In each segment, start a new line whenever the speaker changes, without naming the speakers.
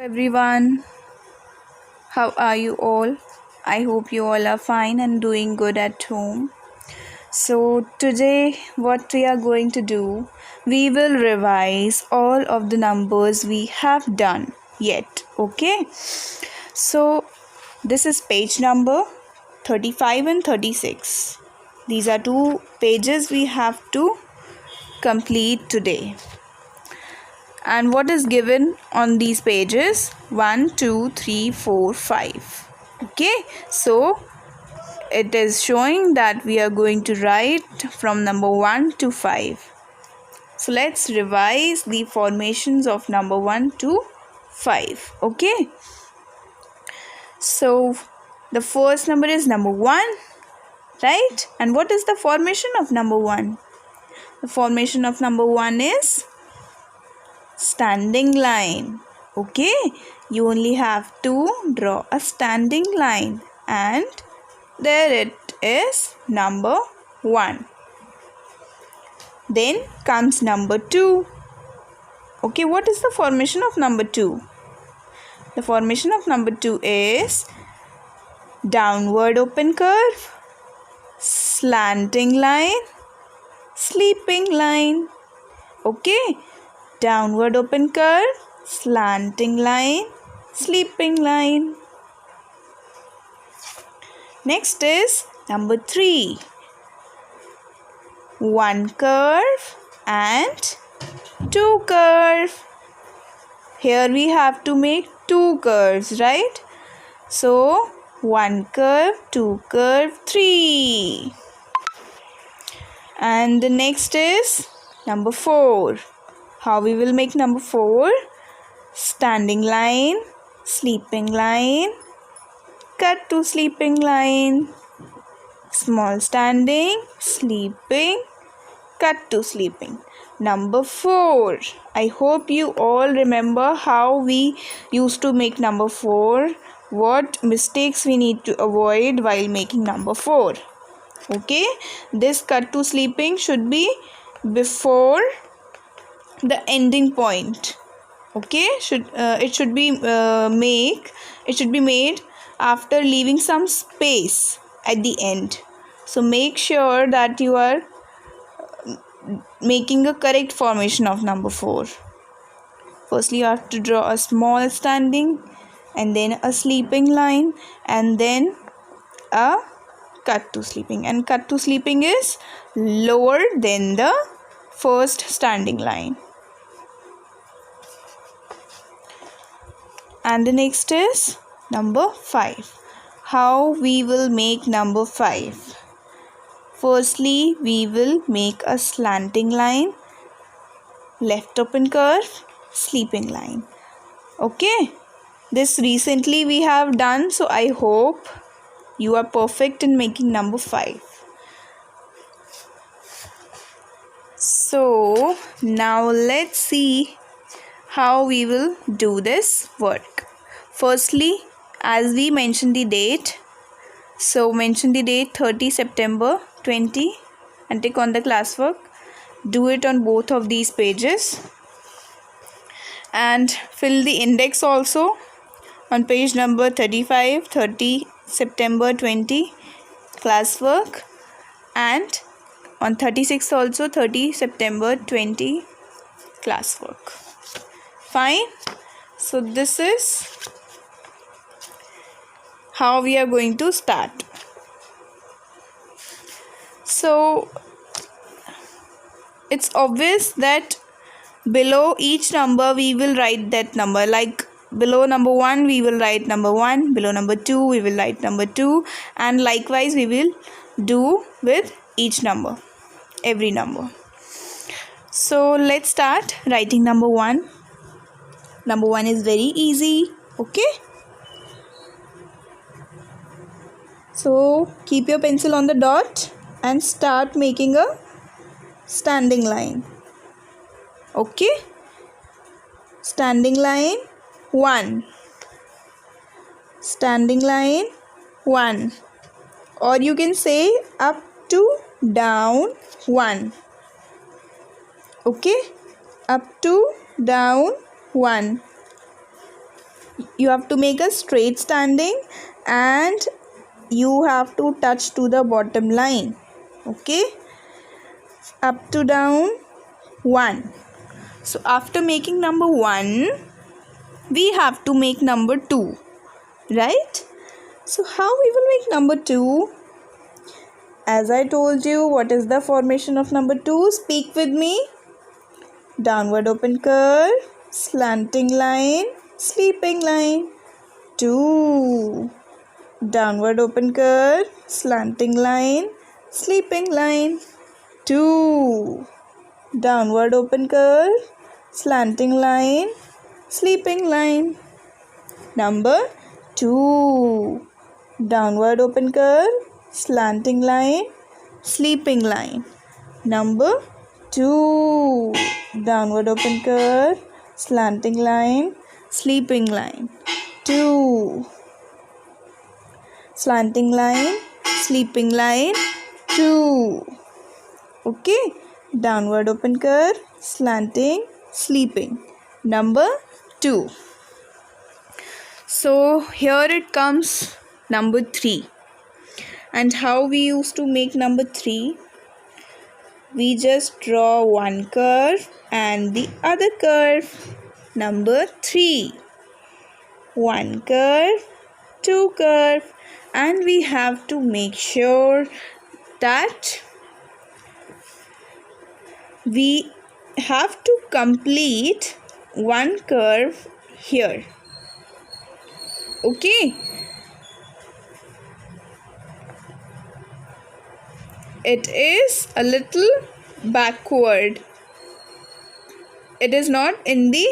Everyone, how are you all? I hope you all are fine and doing good at home. So, today, what we are going to do, we will revise all of the numbers we have done yet. Okay, so this is page number 35 and 36. These are two pages we have to complete today. And what is given on these pages? 1, 2, 3, 4, 5. Okay, so it is showing that we are going to write from number 1 to 5. So let's revise the formations of number 1 to 5. Okay, so the first number is number 1, right? And what is the formation of number 1? The formation of number 1 is standing line. Okay, you only have to draw a standing line, and there it is, number 1. Then comes number 2. Okay, what is the formation of number 2? The formation of number 2 is downward open curve, slanting line, sleeping line. Okay, downward open curve, slanting line, sleeping line. Next is number 3. One curve and two curve. Here we have to make two curves, right? So, one curve, two curve, 3. And the next is number 4. How we will make number 4? Standing line, sleeping line, cut to sleeping line, small standing, sleeping, cut to sleeping. Number 4. I hope you all remember how we used to make number 4. What mistakes we need to avoid while making number 4. Okay, this cut to sleeping should be before the ending point. Okay, it should be made after leaving some space at the end. So make sure that you are making a correct formation of number 4. Firstly, you have to draw a small standing, and then a sleeping line, and then a cut to sleeping. And cut to sleeping is lower than the first standing line. And the next is number 5. How we will make number 5? Firstly, we will make a slanting line, left open curve, sleeping line. Okay, this recently we have done, so I hope you are perfect in making number 5. So now let's see how we will do this work. Firstly, as we mentioned the date, so mention the date 30 September 20 and take on the classwork. Do it on both of these pages and fill the index also on page number 35, 30 September 20 classwork, and on 36 also 30 September 20 classwork. Fine. So this is how we are going to start. So it's obvious that below each number we will write that number. Like below number 1 we will write number 1, below number 2 we will write number 2, and likewise we will do with each number, every number. So let's start writing number 1. Number 1 is very easy. Okay, so keep your pencil on the dot and start making a standing line. Okay, standing line 1, standing line 1, or you can say up to down 1. Okay, up to down 1. You have to make a straight standing and you have to touch to the bottom line. Okay, up to down 1. So after making number 1, we have to make number 2, right? So how we will make number 2? As I told you, what is the formation of number 2? Speak with me. Downward open curve, slanting line, sleeping line. 2. Downward open curve, slanting line, sleeping line. 2. Downward open curve, slanting line, sleeping line. Number 2. Downward open curve, slanting line, sleeping line. Number 2. Downward open curve, slanting line, sleeping line. 2. Slanting line, sleeping line. 2. Okay, downward open curve, slanting, sleeping. Number 2. So here it comes number 3. And how we used to make number 3? We just draw one curve and the other curve. Number 3. One curve, two curve, and we have to make sure that we have to complete one curve here. Okay, it is a little backward. It is not in the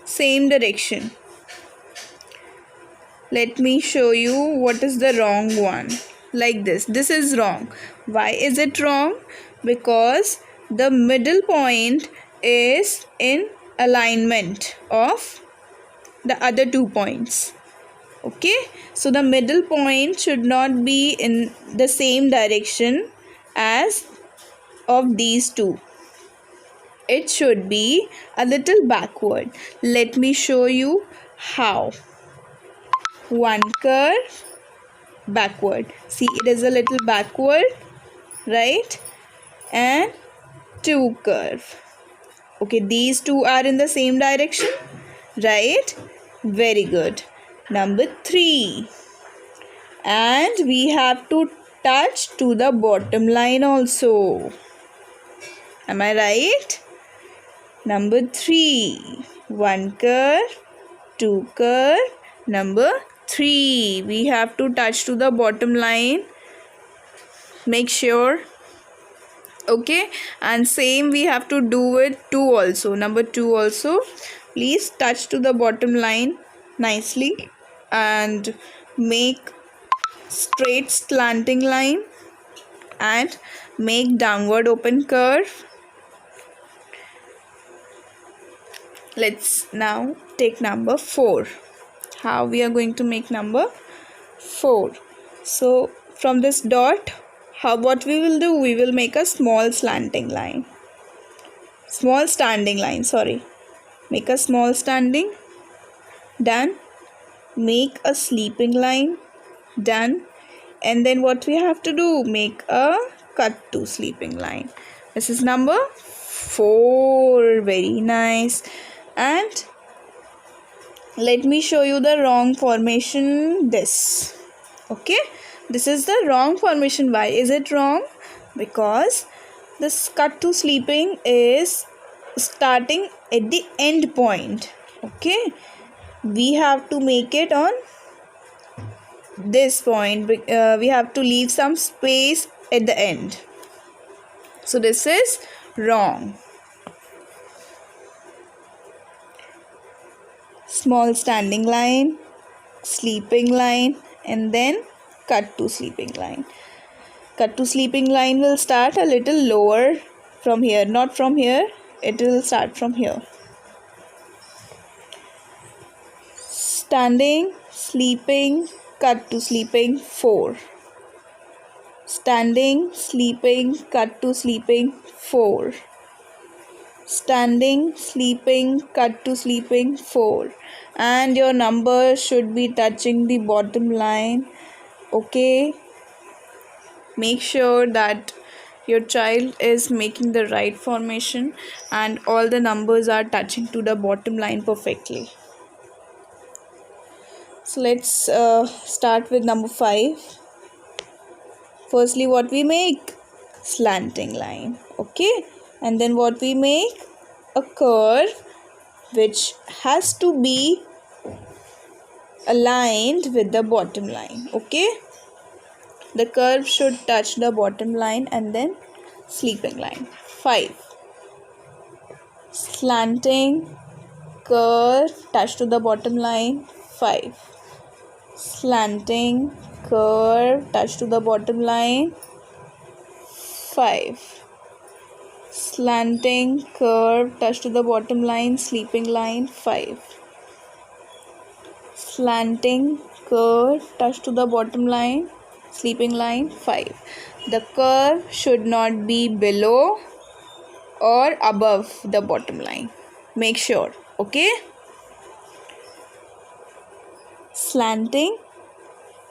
same direction. Let me show you what is the wrong one. Like this. This is wrong. Why is it wrong? Because the middle point is in alignment of the other 2 points. Okay, so the middle point should not be in the same direction as of these 2. It should be a little backward. Let me show you how. One curve, backward. See, it is a little backward, right? And 2 curve. Okay, these 2 are in the same direction, right? Very good. Number 3. And we have to touch to the bottom line also. Am I right? Number 3. One curve, 2 curve. Number 3. We have to touch to the bottom line. Make sure. Okay, and same we have to do with 2 also. Number 2 also. Please touch to the bottom line nicely and make straight slanting line and make downward open curve. Let's now take number 4. How we are going to make number 4? So from this dot, what we will do? We will make a small slanting line. Small standing line, sorry. Make a small standing. Done. Make a sleeping line. Done. And then what we have to do? Make a cut to sleeping line. This is number 4. Very nice. And let me show you the wrong formation. This. Okay. This is the wrong formation. Why is it wrong? Because this cut to sleeping is starting at the end point. Okay. We have to make it on this point. We have to leave some space at the end. So this is wrong. Small standing line, sleeping line, and then cut to sleeping line. Cut to sleeping line will start a little lower from here, not from here. It will start from here. Standing, sleeping, cut to sleeping, 4. Standing, sleeping, cut to sleeping, 4. standing, sleeping, cut to sleeping 4, and your number should be touching the bottom line. Okay, make sure that your child is making the right formation and all the numbers are touching to the bottom line perfectly. So let's start with number 5. Firstly, what we make? Slanting line. Okay, and then what we make? A curve which has to be aligned with the bottom line. Okay, the curve should touch the bottom line and then sleeping line. 5. Slanting curve touch to the bottom line. 5. Slanting curve touch to the bottom line. 5. Slanting curve touch to the bottom line, sleeping line. 5. Slanting curve touch to the bottom line, sleeping line. 5. The curve should not be below or above the bottom line. Make sure. Okay, slanting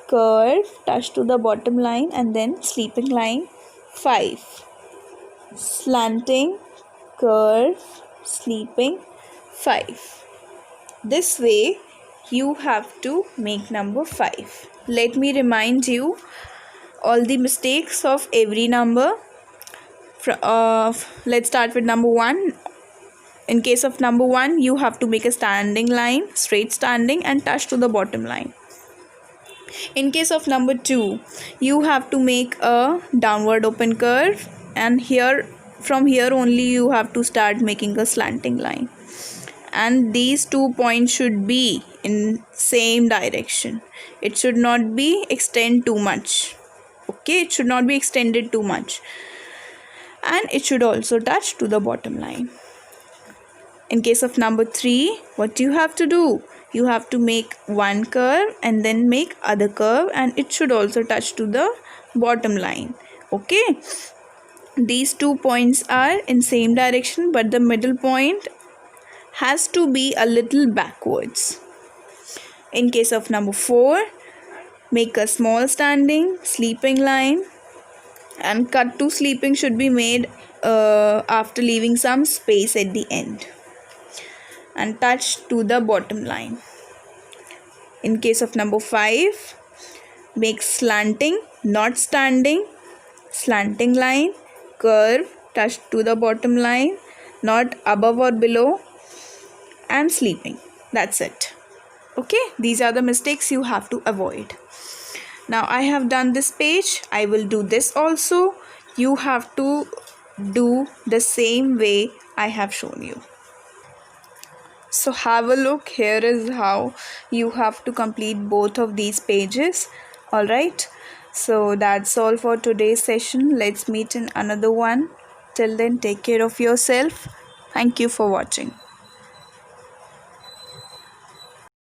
curve touch to the bottom line and then sleeping line. 5. Slanting curve sleeping. 5. This way you have to make number 5. Let me remind you all the mistakes of every number. Let's start with number 1. In case of number 1, you have to make a standing line, straight standing, and touch to the bottom line. In case of number 2, you have to make a downward open curve, and from here only you have to start making a slanting line. And these 2 points should be in same direction. It should not be extend too much. Okay, it should not be extended too much. And it should also touch to the bottom line. In case of number 3, what you have to do? You have to make one curve and then make other curve, and it should also touch to the bottom line. Okay, these 2 points are in same direction, but the middle point has to be a little backwards. In case of number 4, make a small standing, sleeping line, and cut to sleeping should be made after leaving some space at the end, and touch to the bottom line. In case of number 5, make slanting, not standing, slanting line, curve, touch to the bottom line, not above or below, and sleeping. That's it. Okay, these are the mistakes you have to avoid. Now I have done this page. I will do this also. You have to do the same way I have shown you. So have a look. Here is how you have to complete both of these pages. Alright, so that's all for today's session. Let's meet in another one. Till then, take care of yourself. Thank you for watching.